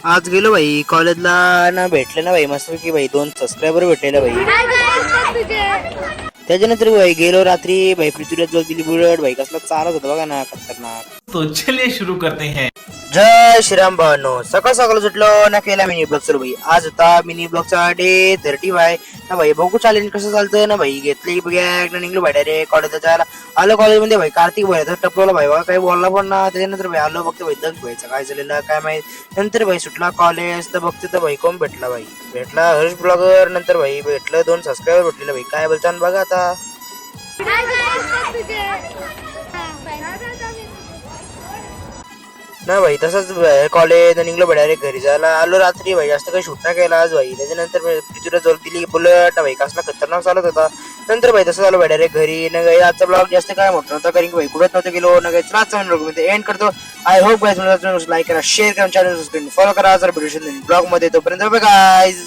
आज गेलो भाई कॉलेजला ना, भेटले ना भाई मस्त की भाई 2 सबस्क्रायबर भेटलेले भाई. त्याच्यानंतर भाई गेलो रात्री भाई पृथ्वीराज जोल दिली बुलेट भाई, कसला चालत होता बघा ना, खतरनाक. तो चलिए शुरू करते हैं. जय श्रीराम भावांनो. सकाळ सकाळ सुटलो ना, केला मिनी ब्लॉग सुरू भाई. आज होता मिनी ब्लॉगचा डे 35 ना भाई. बघू चॅलेंज कसं चालतं ना भाई. घेतली बॅग ना, निघलो भाई डायरेक्ट कॉलेजला जायला. आलो कॉलेजमध्ये भाई, कार्तिक भाई तर टपवला भाई बघा, काही बोलला पण ना. त्याच्यानंतर भाई आलो, बघतो भाई दंग व्हायचं काय झालेलं काय माहित. नंतर भाई सुटला कॉलेज तर बघते तर भाई कोण भेटला भाई. भेटला हर्ष ब्लॉगर. नंतर भाई भेटलं 2 सबस्क्रायबर भेटलेलं भाई. काय बोलताना बघा आता. ना भाई तसंच कॉलेज निघलो भाई डायरेक्ट घरी जायला. आलो रात्री भाई, जास्त काही शूट नाही केला आज भाई. त्याच्यानंतर पृथ्वीला जोर दिली बुलेट भाई, कसला खतरनाक चालत होता. नंतर भाई तसं झालं भाई डायरेक्ट घरी. न गाई आजचा ब्लॉग जास्त काय मोठं नव्हता, कारण की भाई कुठंच नव्हतं गेलो ना. काही त्रास मी एंड करतो. आय होप गाईज मला लाईक करा, शेअर करा, चॅनल सबस्क्राईब फॉलो करा. जर व्हिडिओ ब्लॉग मध्ये तोपर्यंत गाईज.